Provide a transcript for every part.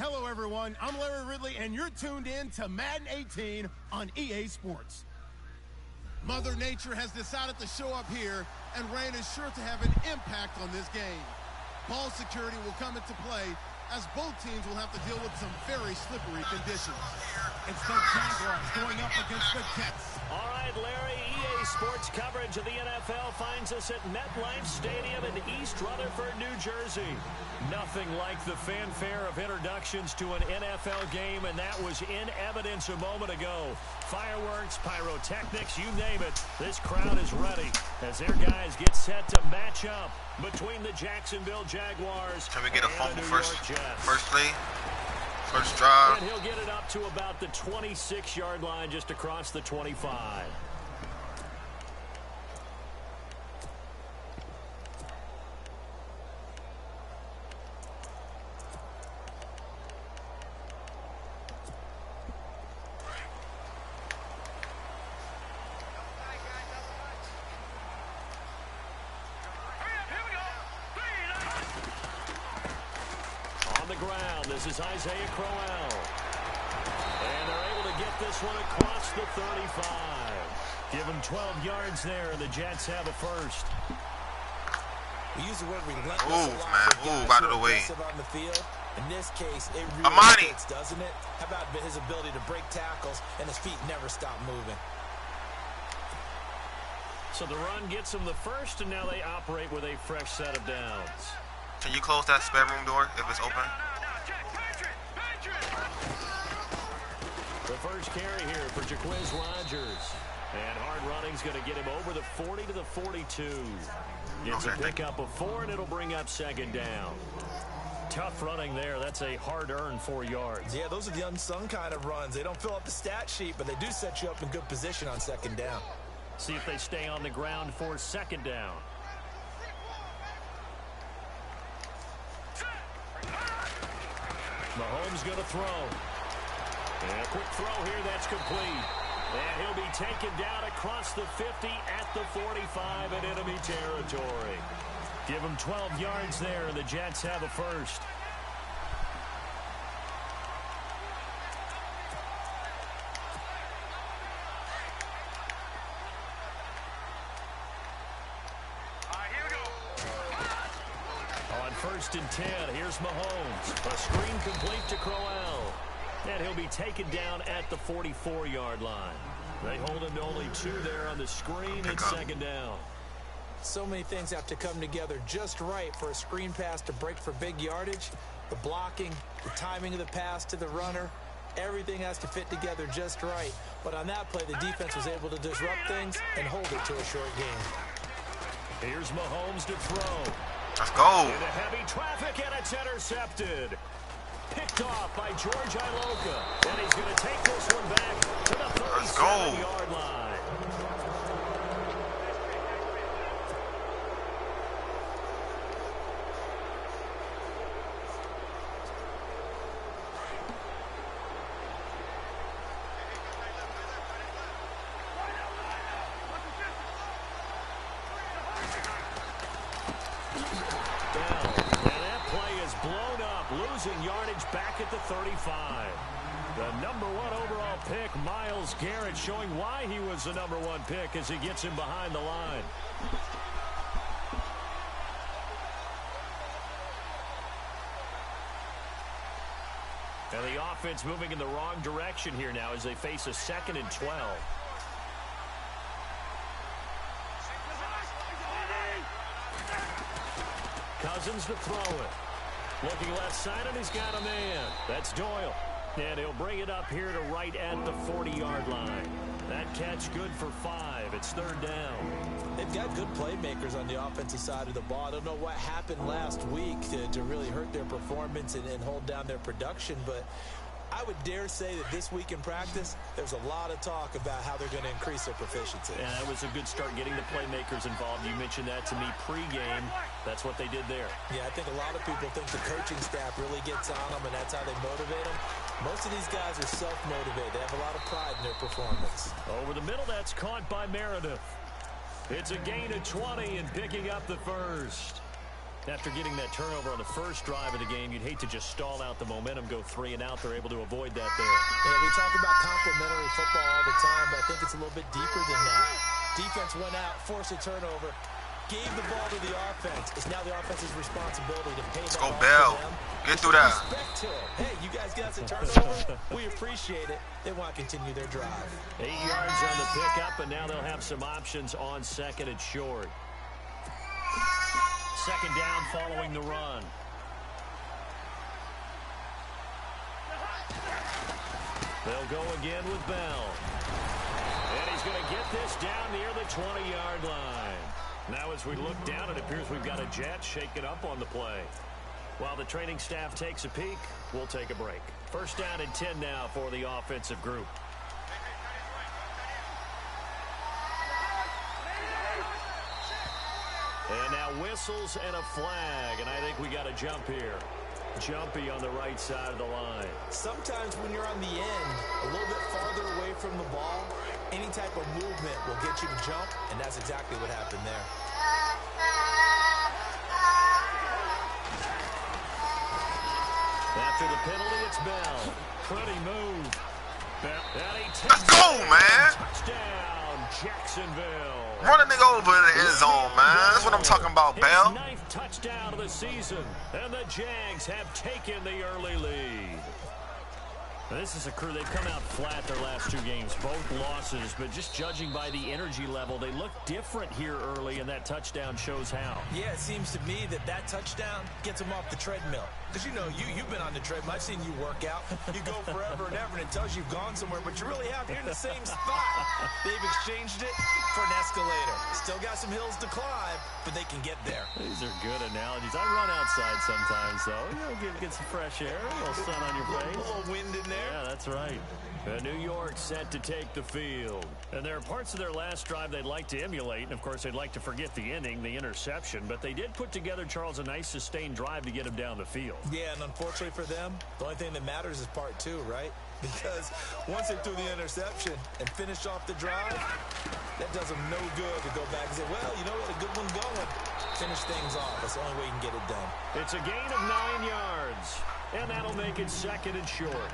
Hello, everyone. I'm Larry Ridley, and you're tuned in to Madden 18 on EA Sports. Mother Nature has decided to show up here, and rain is sure to have an impact on this game. Ball security will come into play, as both teams will have to deal with some very slippery conditions. It's the Jaguars going up against the Jets. All right, Larry, EA Sports coverage of the NFL finds us at MetLife Stadium in East Rutherford, New Jersey. Nothing like the fanfare of introductions to an NFL game, and that was in evidence a moment ago. Fireworks, pyrotechnics, you name it. This crowd is ready as their guys get set to match up between the Jacksonville Jaguars. Can we get a fumble first? Jets. First play? First drive. And he'll get it up to about the 26-yard line, just across the 25. This is Isaiah Crowell. And they're able to get this one across the 35. Give him 12 yards there, and the Jets have a first. We use the word relentless. Ooh, man. Ooh, out of the way. On the field. In this case, it really Amani fits, doesn't it? How about his ability to break tackles, and his feet never stop moving. So the run gets them the first, and now they operate with a fresh set of downs. Can you close that spare room door if it's open? The first carry here for Jaquiz Rodgers. And hard running's going to get him over the 40 to the 42. Gets a pickup of 4, and it'll bring up second down. Tough running there. That's a hard-earned 4 yards. Yeah, those are the unsung kind of runs. They don't fill up the stat sheet, but they do set you up in good position on second down. See if they stay on the ground for second down. Mahomes going to throw. And a quick throw here, that's complete. And he'll be taken down across the 50 at the 45 in enemy territory. Give him 12 yards there, and the Jets have a first. On 1st and 10, here's Mahomes. A screen complete to Crowell. And he'll be taken down at the 44-yard line. They hold him to only 2 there on the screen. It's second down. So many things have to come together just right for a screen pass to break for big yardage. The blocking, the timing of the pass to the runner, everything has to fit together just right. But on that play, the defense was able to disrupt things and hold it to a short game. Here's Mahomes to throw. Let's go. Into heavy traffic, and it's intercepted. Picked off by George Iloka. And he's going to take this one back to the 37-yard line. Losing yardage back at the 35. The #1 overall pick, Myles Garrett, showing why he was the #1 pick as he gets him behind the line. And the offense moving in the wrong direction here now as they face a 2nd and 12. Cousins to throw it. Looking left side, and he's got a man. That's Doyle. And he'll bring it up here to right at the 40-yard line. That catch good for 5. It's 3rd down. They've got good playmakers on the offensive side of the ball. I don't know what happened last week to really hurt their performance and hold down their production, but I would dare say that this week in practice, there's a lot of talk about how they're going to increase their proficiency. Yeah, that was a good start getting the playmakers involved. You mentioned that to me pregame. That's what they did there. Yeah, I think a lot of people think the coaching staff really gets on them, and that's how they motivate them. Most of these guys are self-motivated. They have a lot of pride in their performance. Over the middle, that's caught by Meredith. It's a gain of 20 and picking up the first. After getting that turnover on the first drive of the game, you'd hate to just stall out the momentum, go 3 and out. They're able to avoid that there. Yeah, we talk about complementary football all the time, but I think it's a little bit deeper than that. Defense went out, forced a turnover, gave the ball to the offense. It's now the offense's responsibility to pay that Go off Bell. to them. Get through that. Respect to them. Hey, you guys got us a turnover. We appreciate it. They want to continue their drive. 8 yards on the pickup, and now they'll have some options on second and short. Second down following the run. They'll go again with Bell. And he's going to get this down near the 20-yard line. Now as we look down, it appears we've got a jet shaken up on the play. While the training staff takes a peek, we'll take a break. First down and 10 now for the offensive group. And now whistles and a flag, and I think we got a jump here. Jumpy on the right side of the line. Sometimes when you're on the end, a little bit farther away from the ball, any type of movement will get you to jump, and that's exactly what happened there. After the penalty, it's Bell. Pretty move. Let's go, man. Touchdown, Jacksonville. Run a nigga over in the end zone, man. That's what I'm talking about, Bell. His 9th touchdown of the season, and the Jags have taken the early lead. Now, this is a crew, they've come out flat their last 2 games, both losses, but just judging by the energy level, they look different here early, and that touchdown shows how. Yeah, it seems to me that touchdown gets them off the treadmill. Because, you know, you've been on the treadmill. I've seen you work out. You go forever and ever, and it tells you you've gone somewhere, but you really have. You're in the same spot. They've exchanged it for an escalator. Still got some hills to climb, but they can get there. These are good analogies. I run outside sometimes, though. You know, get some fresh air, a little sun on your face. A little wind in there. Yeah, that's right. New York set to take the field. And there are parts of their last drive they'd like to emulate. And, of course, they'd like to forget the inning, the interception. But they did put together, Charles, a nice sustained drive to get him down the field. Yeah, and unfortunately for them, the only thing that matters is part 2, right? Because once they threw the interception and finished off the drive, that does them no good to go back and say, well, you know what, a good one going. Finish things off. That's the only way you can get it done. It's a gain of 9 yards. And that'll make it second and short.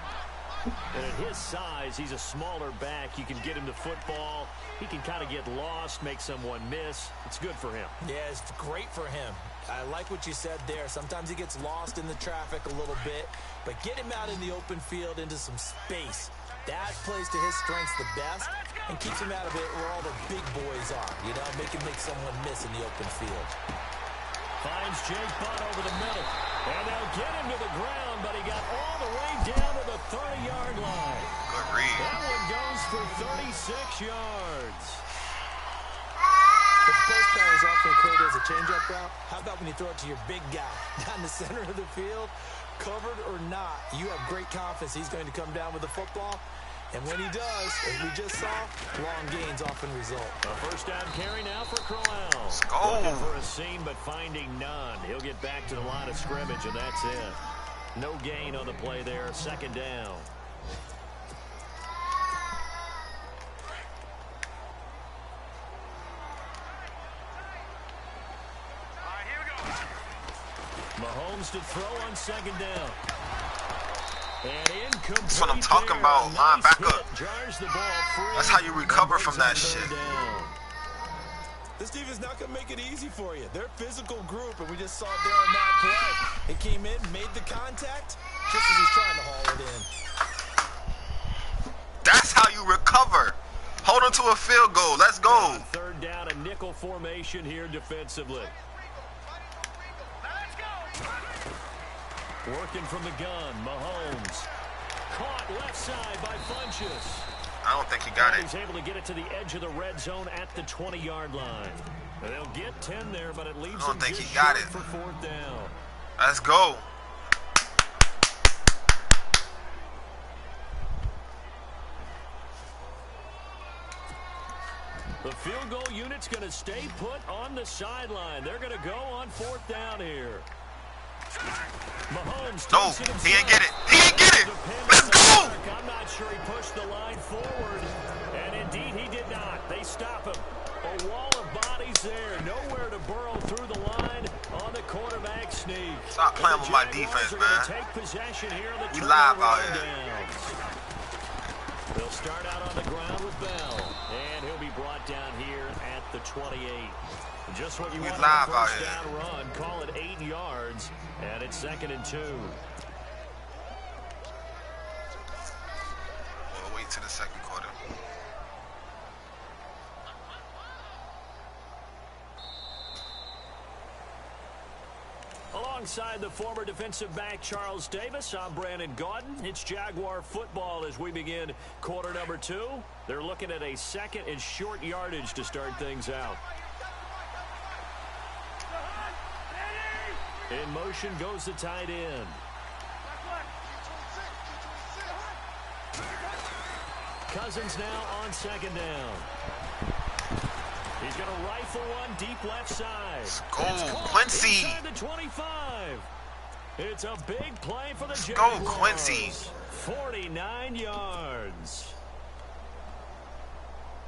And at his size, he's a smaller back. You can get him the football. He can kind of get lost, make someone miss. It's good for him. Yeah, it's great for him. I like what you said there. Sometimes he gets lost in the traffic a little bit, but get him out in the open field into some space. That plays to his strengths the best and keeps him out of it where all the big boys are. You know, make someone miss in the open field. Finds Jake Butt over the middle. And they'll get him to the ground, but he got all the way down to the 30-yard line. Good read. That one goes for 36 yards. If the post pattern is often equated as a change-up route, how about when you throw it to your big guy down the center of the field? Covered or not, you have great confidence he's going to come down with the football. And when he does, as we just saw, long gains often result. A first down carry now for Crowell. Let's go. Looking for a seam, but finding none. He'll get back to the line of scrimmage, and that's it. No gain on the play there. Second down. Mahomes to throw on second down. And incomplete. That's what I'm talking about. Line back up. That's how you recover from that shit. This defense is not going to make it easy for you. They're a physical group, and we just saw it there on that play. It came in, made the contact, just as he's trying to haul it in. That's how you recover. Hold on to a field goal. Let's go. Third down, a nickel formation here defensively. Working from the gun, Mahomes. Caught left side by Funchess. I don't think he got it. He's able to get it to the edge of the red zone at the 20-yard line. And they'll get 10 there, but it leaves them just short for fourth down. Let's go. The field goal unit's going to stay put on the sideline. They're going to go on fourth down here. Mahomes no, he ain't get it. He ain't get it. Let's go. I'm not sure he pushed the line forward. And indeed, he did not. They stop him. A wall of bodies there. Nowhere to burrow through the line on the quarterback. sneak. Stop playing with my defense, man. Take possession here in the we live out here. They'll start out on the ground with Bell, and he'll be brought down here at the 28. Just what you want on the first down run. Call it 8 yards, and it's 2nd and 2. We'll wait till the second quarter. Alongside the former defensive back Charles Davis, I'm Brandon Gaudin. It's Jaguar football as we begin quarter number 2. They're looking at a 2nd and short yardage to start things out. In motion goes the tight end. Cousins now on 2nd down. He's going to rifle one deep left side. Let's go, Quincy. Inside the 25. It's a big play for the Jaguars. Go, Quincy. 49 yards.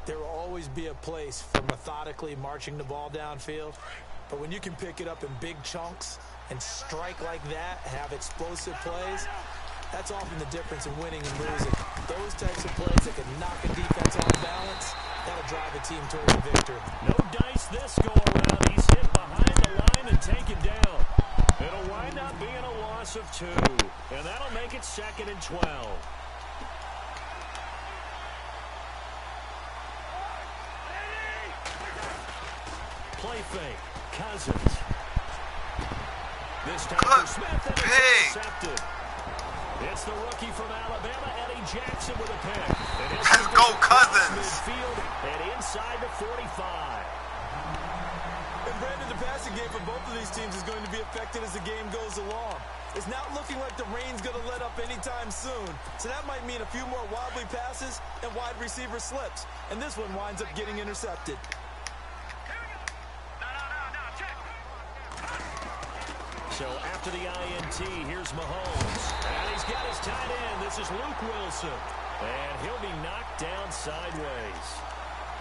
There will always be a place for methodically marching the ball downfield. But when you can pick it up in big chunks and strike like that, have explosive plays, that's often the difference in winning and losing. Those types of plays that can knock a defense off balance, that'll drive a team towards a victory. No dice this go around. He's hit behind the line and taken down. It'll wind up being a loss of 2, and that'll make it 2nd and 12. Play fake. Cousins. This time for Smith, and it's intercepted. It's the rookie from Alabama, Eddie Jackson, with a pick. Let's go, Cousins. Midfield and inside the 45. And Brandon, the passing game for both of these teams is going to be affected as the game goes along. It's not looking like the rain's going to let up anytime soon. So that might mean a few more wobbly passes and wide receiver slips. And this one winds up getting intercepted. So after the INT, here's Mahomes. And he's got his tight end. This is Luke Wilson. And he'll be knocked down sideways.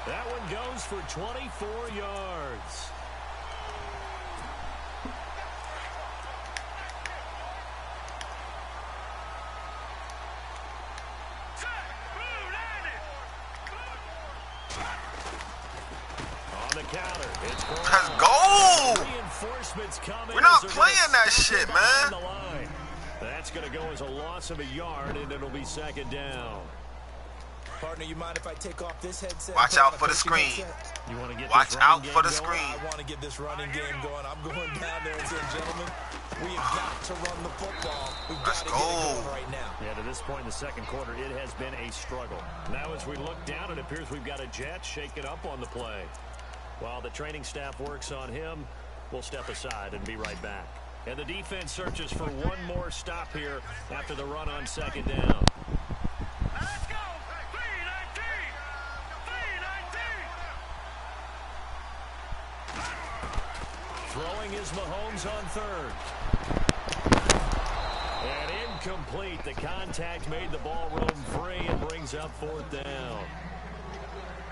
That one goes for 24 yards. On the counter, it's Let's go! Reinforcements coming. We're not playing that shit, man. That's going to go as a loss of a yard, and it'll be 2nd down. Partner, you mind if I take off this headset? Watch out for the screen. You want to get Watch out for the screen. I want to get this running game going. I'm going down there and saying, gentlemen, we have got to run the football. We've got to get it going right now. Yeah, to this point in the second quarter, it has been a struggle. Now as we look down, it appears we've got a jet shaking up on the play. While the training staff works on him, we'll step aside and be right back. And the defense searches for one more stop here after the run on 2nd down. Let's go! 3-19! 3-19! Throwing is Mahomes on 3rd. And incomplete. The contact made the ball roam free and brings up 4th down.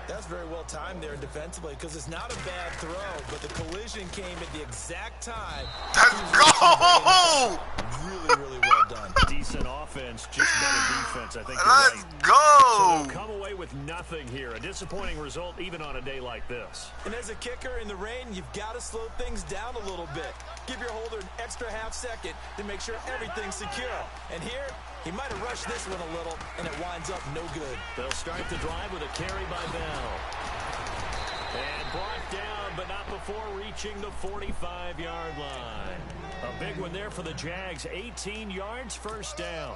That's very well timed there defensively because it's not a bad throw, but the collision came at the exact time. Let's go! Really, really well done. Decent offense, just better defense, I think. Let's go! So they'll come away with nothing here. A disappointing result even on a day like this. And as a kicker in the rain, you've got to slow things down a little bit. Give your holder an extra half second to make sure everything's secure. And here, he might have rushed this one a little, and it winds up no good. They'll start the drive with a carry by Bell. And brought down, but not before reaching the 45-yard line. A big one there for the Jags. 18 yards, 1st down.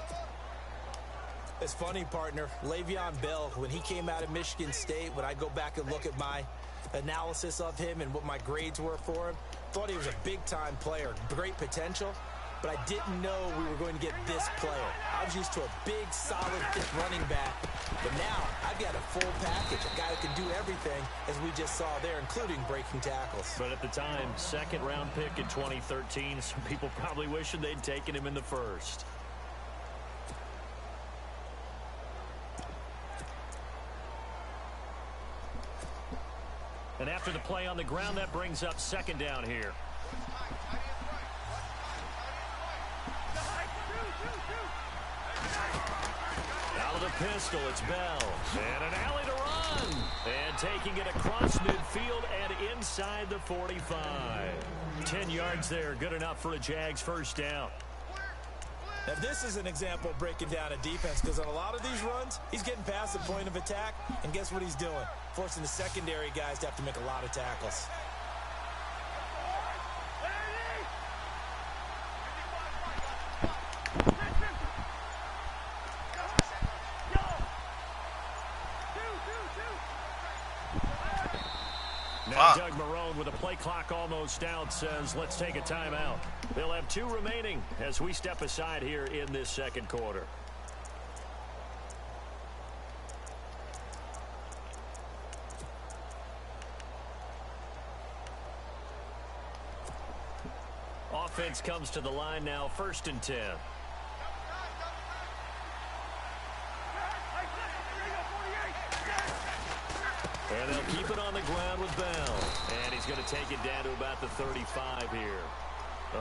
It's funny, partner. Le'Veon Bell, when he came out of Michigan State, when I go back and look at my analysis of him and what my grades were for him, thought he was a big-time player, great potential. But I didn't know we were going to get this player. I was used to a big, solid, thick running back. But now, I've got a full package, a guy who can do everything, as we just saw there, including breaking tackles. But at the time, 2nd-round pick in 2013, some people probably wishing they'd taken him in the 1st. And after the play on the ground, that brings up 2nd down here. pistol, it's Bell. And an alley to run. And taking it across midfield and inside the 45. 10 yards there, good enough for a Jags first down. Now, this is an example of breaking down a defense, because on a lot of these runs, he's getting past the point of attack, and guess what he's doing? Forcing the secondary guys to have to make a lot of tackles. Now Doug Marrone, with a play clock almost out, says let's take a timeout. They'll have 2 remaining as we step aside here in this second quarter. Offense comes to the line now, 1st and 10. And they'll keep it on the ground with Bell. And he's going to take it down to about the 35 here.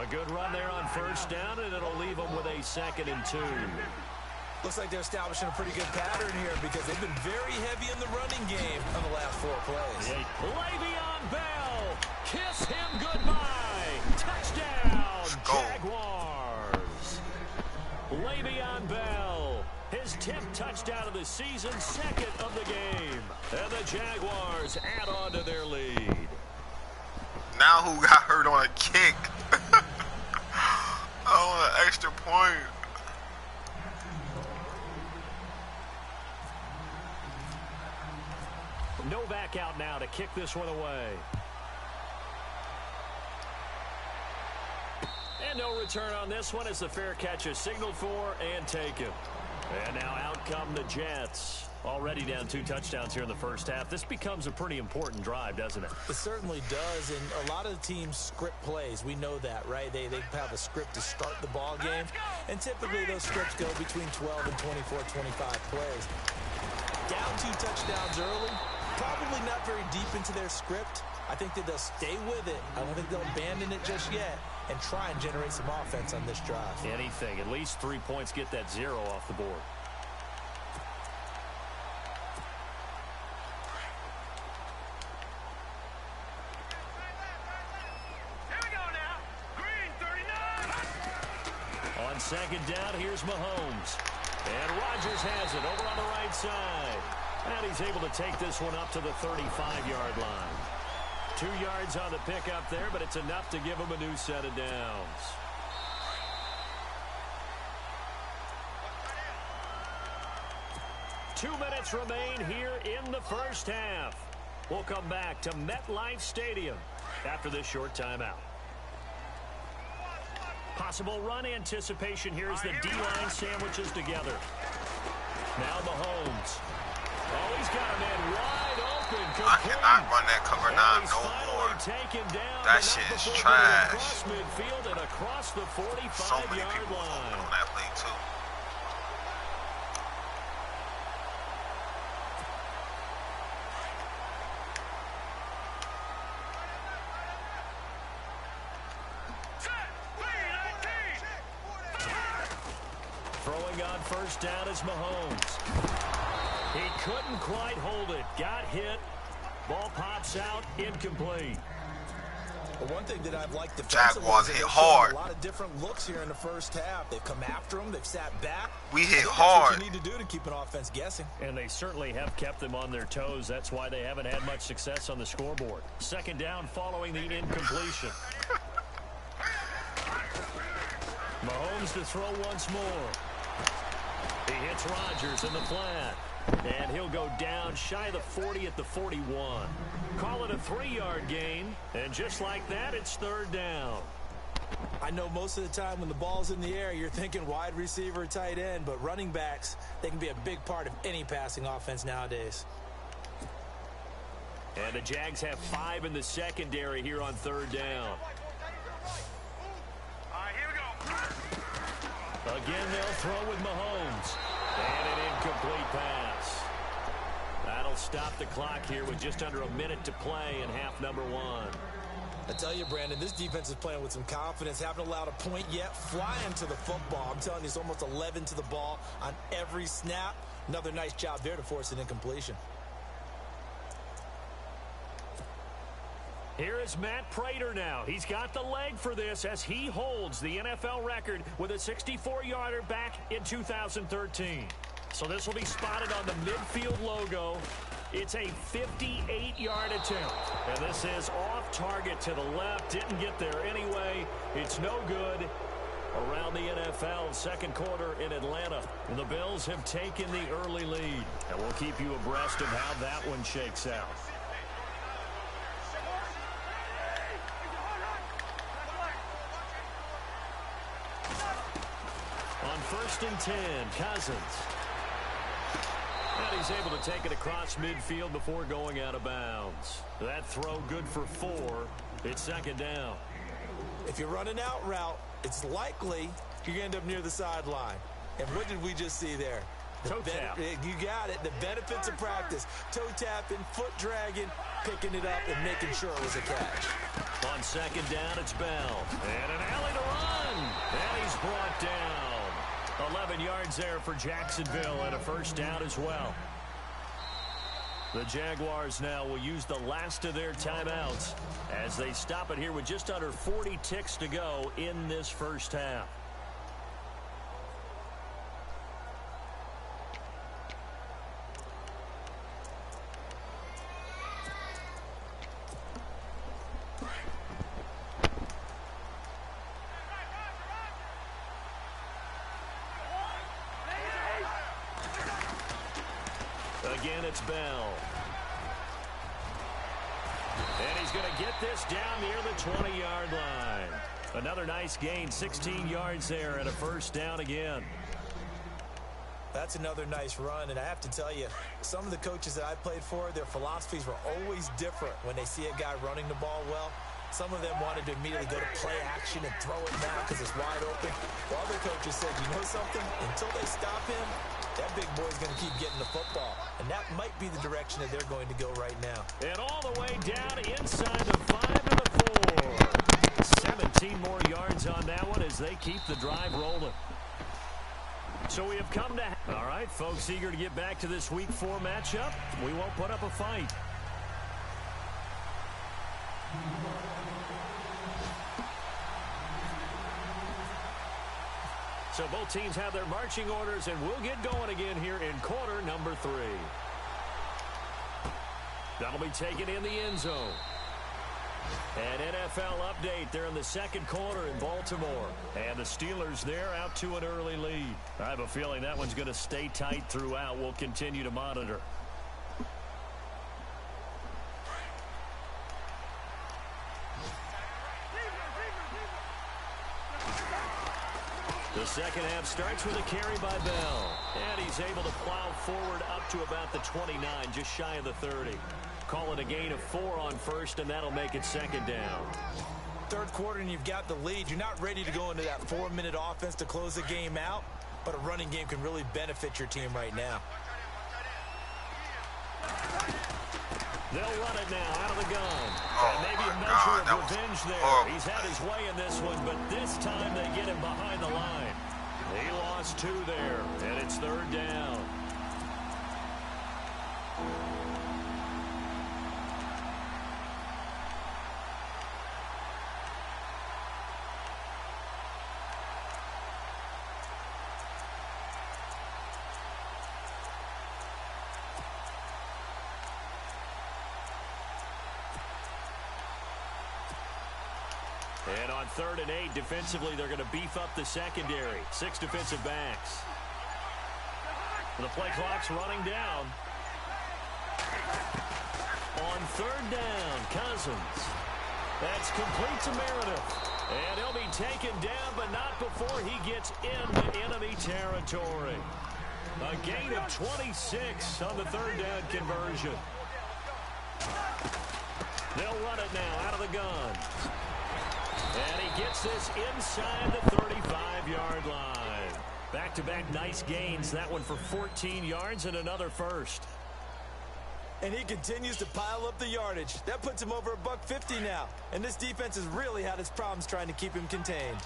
A good run there on first down, and it'll leave them with a 2nd and 2. Looks like they're establishing a pretty good pattern here, because they've been very heavy in the running game on the last 4 plays. Le'Veon Bell, kiss him goodbye. Touchdown, Jaguars. Le'Veon Bell, his 10th touchdown of the season, 2nd of the game. And the Jaguars add on to their lead. Now who got hurt on a kick? Oh, an extra point. Novak out now to kick this one away. And no return on this one as the fair catch is signaled for and taken. And now out come the Jets. Already down 2 touchdowns here in the first half. This becomes a pretty important drive, doesn't it? It certainly does, and a lot of the teams script plays. We know that, right? They have a script to start the ball game, and typically those scripts go between 12 and 24, 25 plays. Down 2 touchdowns early, probably not very deep into their script. I think that they'll stay with it. I don't think they'll abandon it just yet and try and generate some offense on this drive. Anything. At least 3 points, get that 0 off the board. On 2nd down, here's Mahomes. And Rodgers has it over on the right side. And he's able to take this one up to the 35-yard line. 2 yards on the pickup there, but it's enough to give him a new set of downs. Two minutes remain here in the first half. We'll come back to MetLife Stadium after this short timeout. Possible run anticipation here as the D-line sandwiches together. Now Mahomes. Oh, he's got a man wide open. I cannot run that cover 9 no more. That shit is trash. Across midfield and across the 45-yard so many people line. on that play too. Throwing on first down is Mahomes. He couldn't quite hold it. Got hit. Ball pops out. Incomplete. But one thing that I've liked defensively Jaguars is hit they've hard. shown a lot of different looks here in the first half. They've come after them. They've sat back. We hit That's hard. what you need to do to keep an offense guessing. And they certainly have kept them on their toes. That's why they haven't had much success on the scoreboard. 2nd down following the incompletion. Mahomes to throw once more. He hits Rodgers in the flat. And he'll go down shy of the 40 at the 41. Call it a 3-yard gain. And just like that, it's 3rd down. I know most of the time when the ball's in the air, you're thinking wide receiver, tight end, but running backs, they can be a big part of any passing offense nowadays. And the Jags have 5 in the secondary here on 3rd down. Again, they'll throw with Mahomes. And an incomplete pass. That'll stop the clock here with just under a minute to play in half number 1. I tell you, Brandon, this defense is playing with some confidence. Haven't allowed a point yet. Flying to the football. I'm telling you, it's almost 11 to the ball on every snap. Another nice job there to force an incompletion. Here is Matt Prater now. He's got the leg for this as he holds the NFL record with a 64-yarder back in 2013. So this will be spotted on the midfield logo. It's a 58-yard attempt. And this is off target to the left. Didn't get there anyway. It's no good. Around the NFL, second quarter in Atlanta. And the Bills have taken the early lead. And we'll keep you abreast of how that one shakes out. On 1st and 10, Cousins. And he's able to take it across midfield before going out of bounds. That throw good for 4. It's second down. If you're running out route, it's likely you're going to end up near the sideline. And what did we just see there? Toe tap. You got it. The benefits of practice. Toe tapping, foot dragging, picking it up, and making sure it was a catch. On second down, it's Bell. And an alley to run. And he's brought down. 11 yards there for Jacksonville and a first down as well. The Jaguars now will use the last of their timeouts as they stop it here with just under 40 ticks to go in this first half. Again, it's Bell. And he's going to get this down near the 20-yard line. Another nice gain, 16 yards there and a first down again. That's another nice run, and I have to tell you, some of the coaches that I played for, their philosophies were always different when they see a guy running the ball well. Some of them wanted to immediately go to play action and throw it now because it's wide open. The other coaches said, you know something? Until they stop him, that big boy's going to keep getting the football. And that might be the direction that they're going to go right now. And all the way down inside the 5 and the 4. 17 more yards on that one as they keep the drive rolling. So we have come to... All right, folks, eager to get back to this Week 4 matchup. We won't put up a fight. So both teams have their marching orders, and we'll get going again here in quarter number 3. That'll be taken in the end zone. An NFL update there in the second quarter in Baltimore. And the Steelers there out to an early lead. I have a feeling that one's going to stay tight throughout. We'll continue to monitor. The second half starts with a carry by Bell. And he's able to plow forward up to about the 29, just shy of the 30. Call it a gain of 4 on first, and that'll make it second down. Third quarter, and you've got the lead. You're not ready to go into that 4-minute offense to close the game out, but a running game can really benefit your team right now. They'll run it now out of the gun. And maybe a measure of revenge there. He's had his way in this one, but this time they get him behind the line. He lost 2 there, and it's third down. And on 3rd and 8, defensively, they're going to beef up the secondary. 6 defensive backs. The play clock's running down. On 3rd down, Cousins. That's complete to Meredith. And he'll be taken down, but not before he gets into enemy territory. A gain of 26 on the 3rd down conversion. They'll run it now out of the gun. And he gets this inside the 35-yard line. Back-to-back nice gains. That one for 14 yards and another first. And he continues to pile up the yardage. That puts him over $150 now. And this defense has really had its problems trying to keep him contained.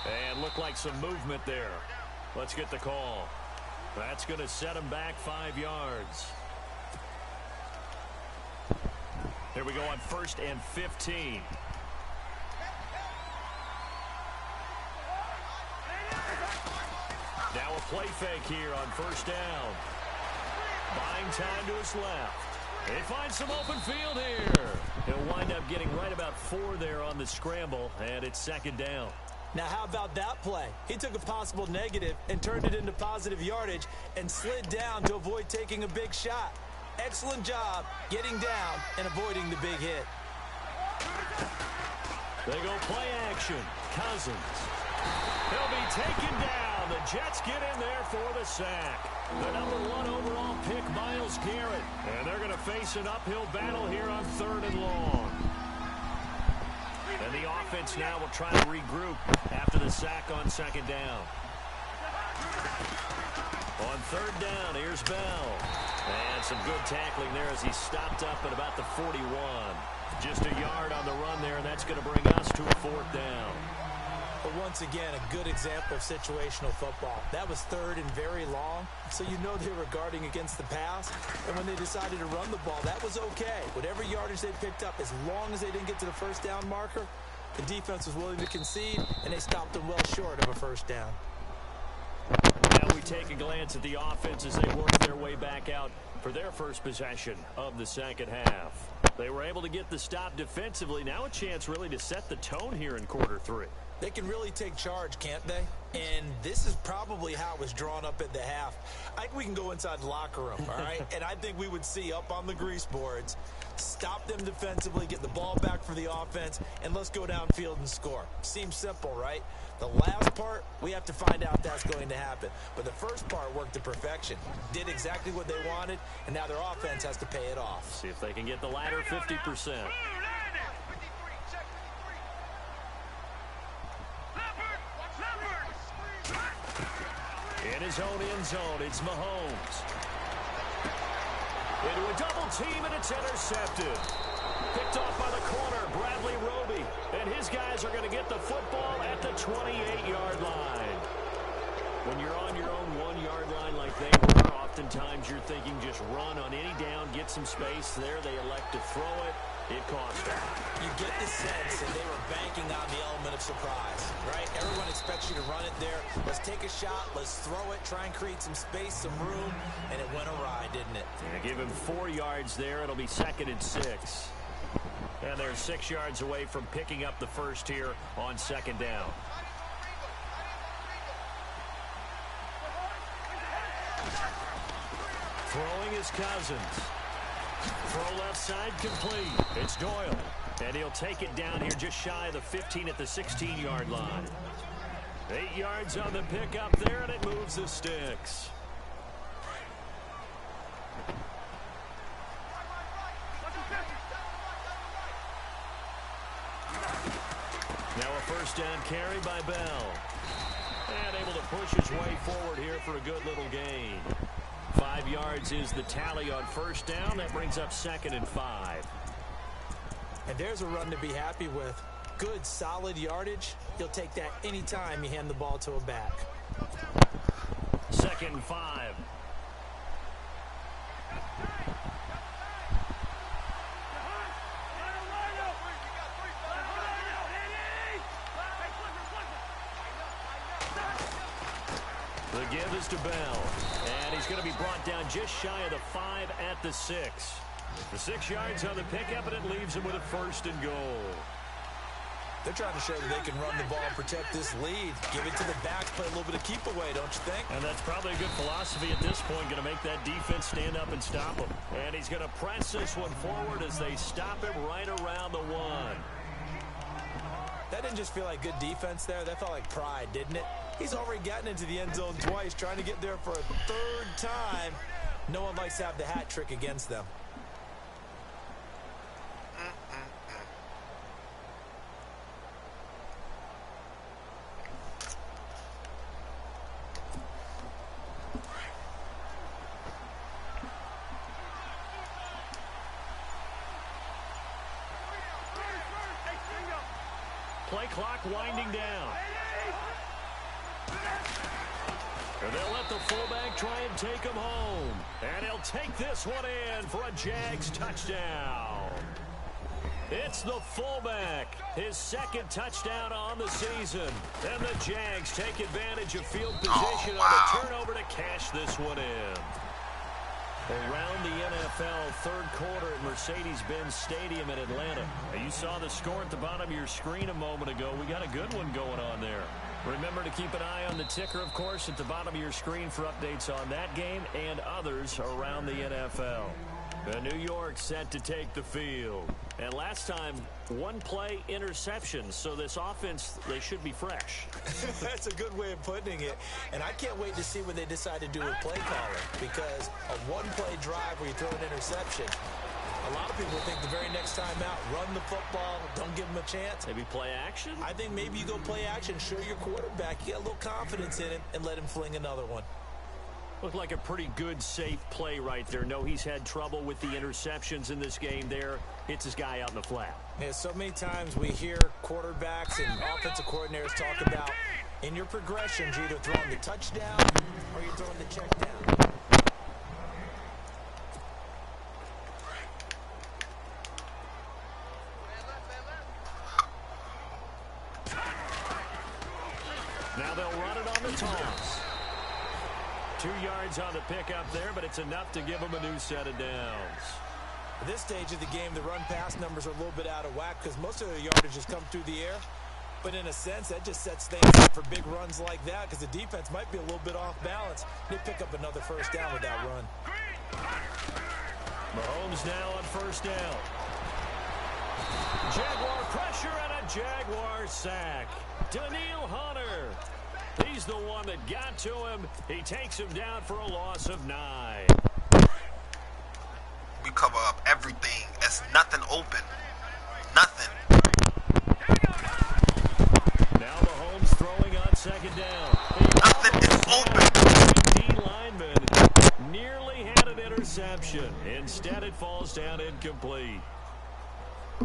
And looked like some movement there. Let's get the call. That's going to set him back 5 yards. Here we go on 1st and 15. Now a play fake here on 1st down. Buying time to his left. They find some open field here. He'll wind up getting right about 4 there on the scramble, and it's 2nd down. Now, how about that play? He took a possible negative and turned it into positive yardage and slid down to avoid taking a big shot. Excellent job getting down and avoiding the big hit. They go play action. Cousins. He'll be taken down. The Jets get in there for the sack. The #1 overall pick, Myles Garrett. And they're going to face an uphill battle here on 3rd and long. And the offense now will try to regroup after the sack on 2nd down. On 3rd down, here's Bell. And some good tackling there as he stopped up at about the 41. Just a yard on the run there, and that's going to bring us to a 4th down. But once again, a good example of situational football. That was 3rd and very long, so you know they were guarding against the pass. And when they decided to run the ball, that was okay. Whatever yardage they picked up, as long as they didn't get to the 1st down marker, the defense was willing to concede, and they stopped them well short of a 1st down. Now we take a glance at the offense as they work their way back out for their first possession of the 2nd half. They were able to get the stop defensively. Now a chance really to set the tone here in quarter 3. They can really take charge, can't they? And this is probably how it was drawn up at the half. I think we can go inside the locker room, all right? And I think we would see up on the grease boards, stop them defensively, get the ball back for the offense, and let's go downfield and score. Seems simple, right? The last part, we have to find out if that's going to happen. But the first part worked to perfection. Did exactly what they wanted, and now their offense has to pay it off. See if they can get the latter 50%. In his own end zone, it's Mahomes. Into a double team, and it's intercepted. Picked off by the corner, Bradley Roby. And his guys are going to get the football at the 28-yard line. When you're on your own 1-yard line like they were, oftentimes you're thinking just run on any down, get some space. There they elect to throw it. It cost them. You get the sense that they were banking on the element of surprise, right? Everyone expects you to run it there. Let's take a shot. Let's throw it. Try and create some space, some room. And it went awry, didn't it? Yeah, give him 4 yards there. It'll be 2nd and 6. And they're 6 yards away from picking up the first here on 2nd down. Throwing is Cousins. Throw left side complete. It's Doyle. And he'll take it down here just shy of the 15 at the 16-yard line. 8 yards on the pickup there, and it moves the sticks. Now a 1st down carry by Bell. And able to push his way forward here for a good little gain. 5 yards is the tally on 1st down. That brings up 2nd and 5. And there's a run to be happy with. Good, solid yardage. You'll take that any time you hand the ball to a back. 2nd and 5. The give is to Bell. And he's going to be brought down just shy of the 5 at the 6. The 6 yards on the pickup, and it leaves him with a 1st and goal. They're trying to show that they can run the ball and protect this lead. Give it to the back, play a little bit of keep away, don't you think? And that's probably a good philosophy at this point, going to make that defense stand up and stop him. And he's going to press this one forward as they stop him right around the 1. That didn't just feel like good defense there. That felt like pride, didn't it? He's already gotten into the end zone twice, trying to get there for a 3rd time. No one likes to have the hat trick against them. Play clock winding down. And they'll let the fullback try and take him home. And he'll take this one in for a Jags touchdown. It's the fullback, his second touchdown on the season. And the Jags take advantage of field position on the turnover to cash this one in. Around the NFL, third quarter at Mercedes-Benz Stadium in Atlanta. Now, you saw the score at the bottom of your screen a moment ago. We got a good one going on there. Remember to keep an eye on the ticker, of course, at the bottom of your screen for updates on that game and others around the NFL. New York set to take the field. And last time, one play interception. So this offense, they should be fresh. That's a good way of putting it. And I can't wait to see what they decide to do with play calling. Because a one-play drive where you throw an interception, a lot of people think the very next time out, run the football, don't give them a chance. Maybe play action? I think maybe you go play action, show your quarterback, you get a little confidence in it, and let him fling another one. Looked like a pretty good, safe play right there. No, he's had trouble with the interceptions in this game there. Hits his guy out in the flat. Yeah, so many times we hear quarterbacks and offensive coordinators talk about in your progressions, you're either throwing the touchdown or you're throwing the check down. Now they'll run it on the toss. 2 yards on the pickup there, but it's enough to give them a new set of downs. At this stage of the game, the run-pass numbers are a little bit out of whack because most of their yardage has come through the air. But in a sense, that just sets things up for big runs like that because the defense might be a little bit off balance. They pick up another first down with that run. Mahomes now on first down. Jaguar pressure and a Jaguar sack. Danielle Hunter. He's the one that got to him. He takes him down for a loss of 9. We cover up everything. There's nothing open. Nothing. Now Mahomes throwing on second down. Nothing is open. D lineman nearly had an interception. Instead, it falls down incomplete.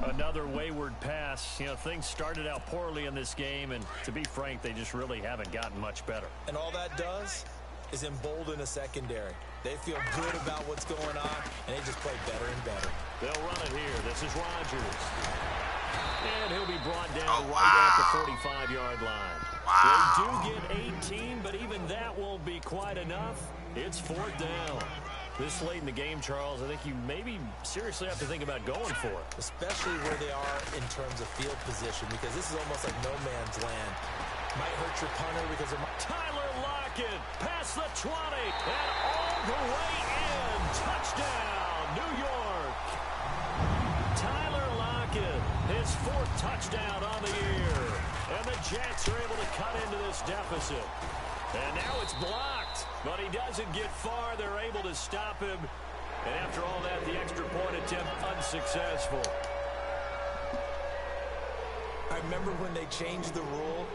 Another wayward pass. You know, things started out poorly in this game, and to be frank, they just really haven't gotten much better. And all that does is embolden a secondary. They feel good about what's going on, and they just play better and better. They'll run it here. This is Rodgers. And he'll be brought down right at the 45-yard line. They do get 18, but even that won't be quite enough. It's fourth down. This late in the game, Charles, I think you maybe seriously have to think about going for it. Especially where they are in terms of field position, because this is almost like no man's land. Might hurt your punter because of Tyler Lockett past the 20 and all the way in. Touchdown, New York. Tyler Lockett, his 4th touchdown on the year. And the Jets are able to cut into this deficit. And now it's blocked, but he doesn't get far. They're able to stop him. And after all that, the extra point attempt unsuccessful. I remember when they changed the rule,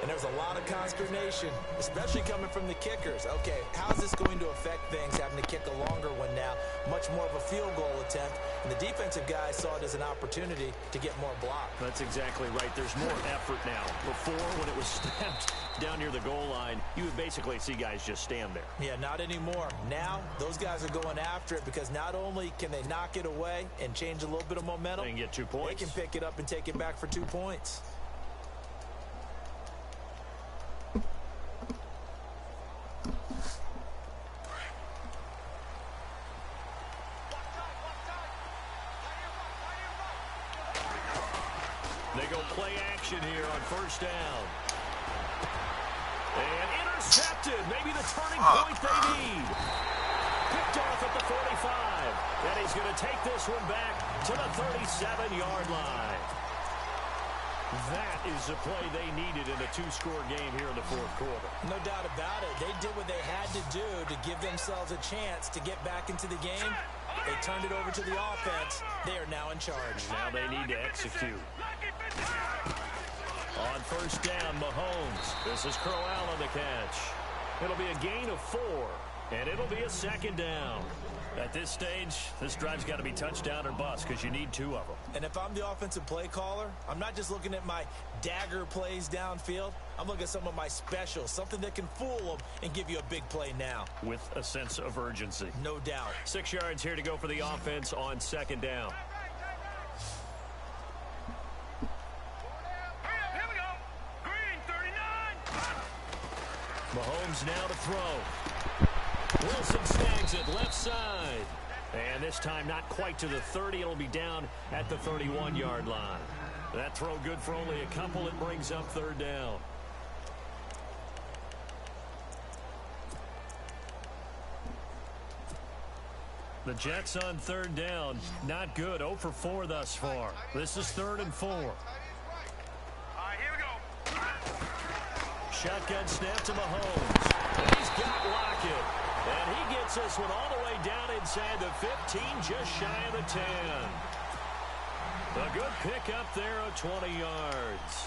and there was a lot of consternation, especially coming from the kickers. Okay, how's this going to affect things, having to kick a longer one now, much more of a field goal attempt, and the defensive guys saw it as an opportunity to get more block. That's exactly right. There's more effort now. Before, when it was snapped down near the goal line, you would basically see guys just stand there. Yeah, not anymore. Now, those guys are going after it because not only can they knock it away and change a little bit of momentum, they can get 2 points. They can pick it up and take it back for 2 points. They go play action here on first down. And intercepted. Maybe the turning point they need. Picked off at the 45. And he's going to take this one back to the 37-yard line. That is the play they needed in a 2-score game here in the 4th quarter. No doubt about it. They did what they had to do to give themselves a chance to get back into the game. They turned it over to the offense. They are now in charge. Now they need to execute. On first down, Mahomes. This is Crowell on the catch. It'll be a gain of 4. And it'll be a second down. At this stage, this drive's got to be touchdown or bust because you need 2 of them. And if I'm the offensive play caller, I'm not just looking at my dagger plays downfield. I'm looking at some of my specials, something that can fool them and give you a big play now. With a sense of urgency. No doubt. 6 yards here to go for the offense on second down. Here we go. Green 39. Mahomes now to throw. Wilson snags it left side. And this time not quite to the 30. It'll be down at the 31-yard line. That throw good for only a couple. It brings up third down. The Jets on third down. Not good. 0 for 4 thus far. This is 3rd and 4. All right, here we go. Shotgun snap to Mahomes. And he's got Lockett. And he gets this one all the way down inside the 15, just shy of the 10. A good pick up there of 20 yards.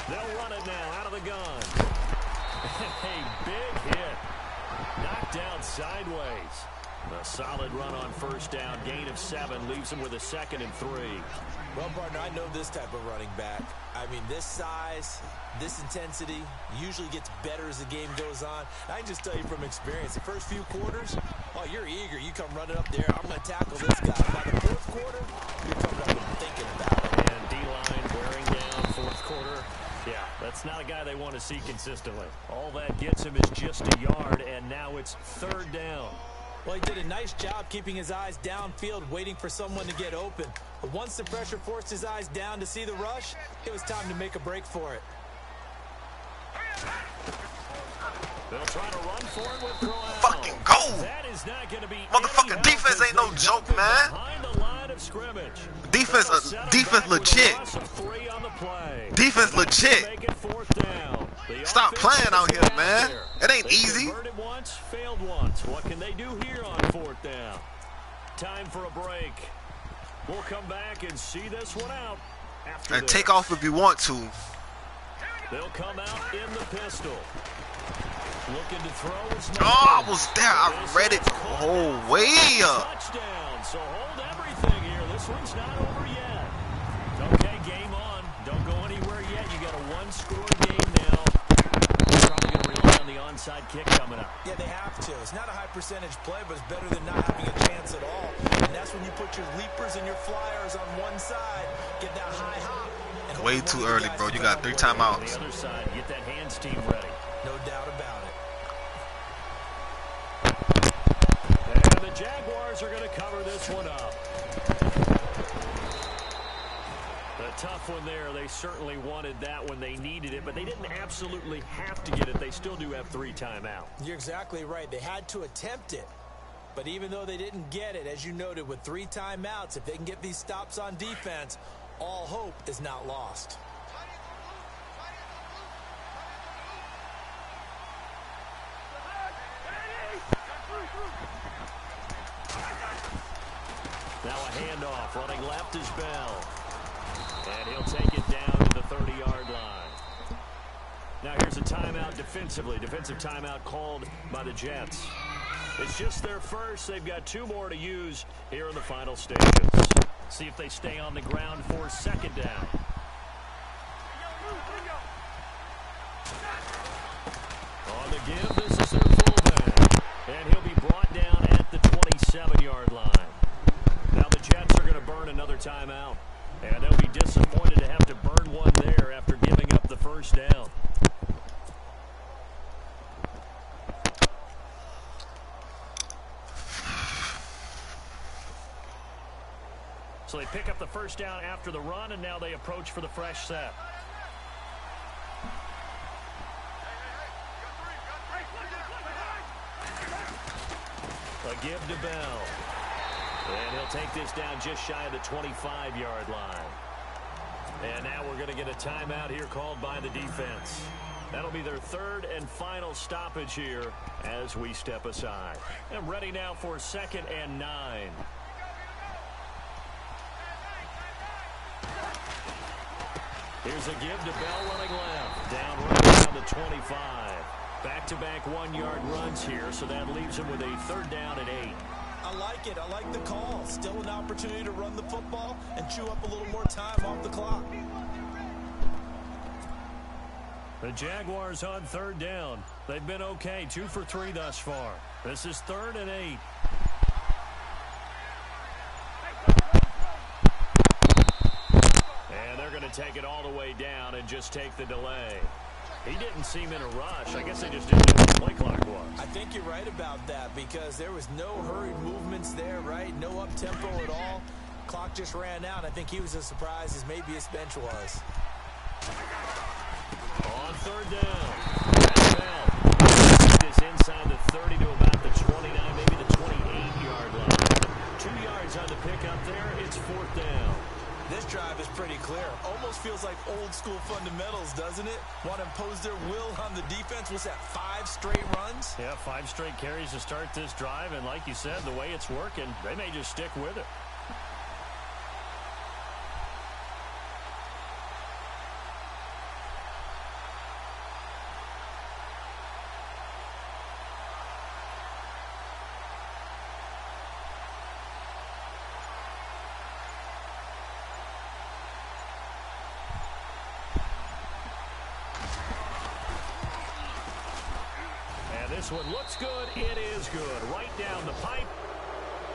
They'll run it now out of the gun. A big hit. Knocked out sideways. A solid run on first down. Gain of 7 leaves him with a 2nd and 3. Well, partner, I know this type of running back. I mean, this size, this intensity usually gets better as the game goes on. I can just tell you from experience, the first few quarters, oh, you're eager. You come running up there. I'm going to tackle this guy. By the 4th quarter, you're coming up and thinking about it. And D-line wearing down 4th quarter. Yeah, that's not a guy they want to see consistently. All that gets him is just a yard, and now it's 3rd down. Well, he did a nice job keeping his eyes downfield, waiting for someone to get open. But once the pressure forced his eyes down to see the rush, it was time to make a break for it. They'll try to run for it with Crowell. Fucking go! That is not going to be Motherfucking defense ain't no joke, man. Behind the line of scrimmage. Defense legit. Defense legit. Make it 4th down. Stop playing out here, man. It ain't easy. Converted once, failed once. What can they do here on 4th down? Time for a break. We'll come back and see this one out after And this. take off if you want to. They'll come out in the pistol. Looking to throw. It's Oh, I was there. I read it the whole way. Touchdown. So hold everything here. This one's not over yet. Okay, game on. Don't go anywhere yet. You got a 1-score game now. They're probably going to rely on the onside kick coming up. Yeah, they have to. It's not a high percentage play, but it's better than not having a chance at all. And that's when you put your leapers and your flyers on one side, get that high hop. And Way too early, bro. You got 3 timeouts. On the other side, get that hands team ready. No doubt about it. And the Jaguars are going to cover this one up. A tough one there. They certainly wanted that when they needed it, but they didn't absolutely have to get it. They still do have 3 timeouts. You're exactly right. They had to attempt it. But even though they didn't get it, as you noted, with 3 timeouts, if they can get these stops on defense, all hope is not lost. Now a handoff. Running left is Bell. And he'll take it down to the 30-yard line. Now here's a timeout defensively. Defensive timeout called by the Jets. It's just their first. They've got 2 more to use here in the final stages. See if they stay on the ground for 2nd down. On the give, this is their fullback. And he'll be brought down at the 27-yard line. Now the Jets are going to burn another timeout. And they'll be disappointed to have to burn one there after giving up the first down. So they pick up the first down after the run, and now they approach for the fresh set. A give to Bell. And he'll take this down just shy of the 25-yard line. And now we're going to get a timeout here called by the defense. That'll be their 3rd and final stoppage here as we step aside. And ready now for 2nd and 9. Here's a give to Bell running left. Down right around the 25. Back-to-back one-yard runs here, so that leaves him with a third down and 8. I like it. I like the call. Still an opportunity to run the football and chew up a little more time off the clock. The Jaguars on third down. They've been okay, 2 for 3 thus far. This is 3rd and 8. And they're going to take it all the way down and just take the delay. He didn't seem in a rush. I guess they just didn't know what the play clock was. I think you're right about that because there was no hurried movements there, right? No up-tempo at all. Clock just ran out. I think he was as surprised as maybe his bench was. On third down. Is inside the 30 to about the 29, maybe the 28-yard line. 2 yards on the pickup there. It's 4th down. This drive is pretty clear. Almost feels like old-school fundamentals, doesn't it? Want to impose their will on the defense. Was that 5 straight runs? Yeah, 5 straight carries to start this drive. And like you said, the way it's working, they may just stick with it. This one looks good. It is good. Right down the pipe.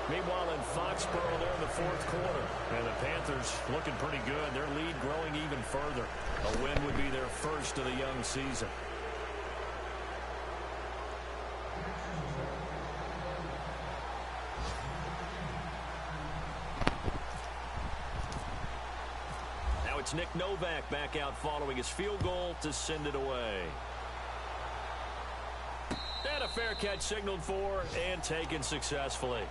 Meanwhile, in Foxborough, they're in the 4th quarter. And the Panthers looking pretty good. Their lead growing even further. A win would be their first of the young season. Now it's Nick Novak back out following his field goal to send it away. And a fair catch signaled for and taken successfully.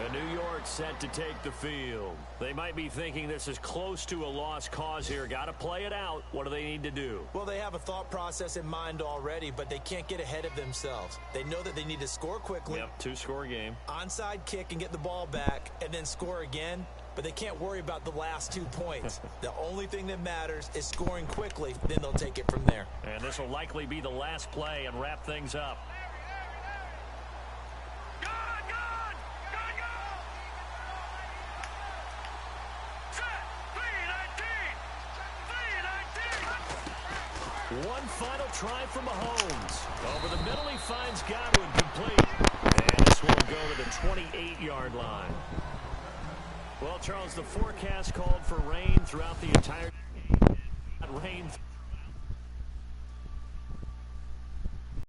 And New York set to take the field. They might be thinking this is close to a lost cause here. Got to play it out. What do they need to do? Well, they have a thought process in mind already, but they can't get ahead of themselves. They know that they need to score quickly. Yep, 2-score game. Onside kick and get the ball back and then score again. But they can't worry about the last 2 points. The only thing that matters is scoring quickly. Then they'll take it from there. And this will likely be the last play and wrap things up. One final try from Mahomes. Over the middle, he finds Godwin complete. And this will go to the 28-yard line. Well, Charles, the forecast called for rain throughout the entire rain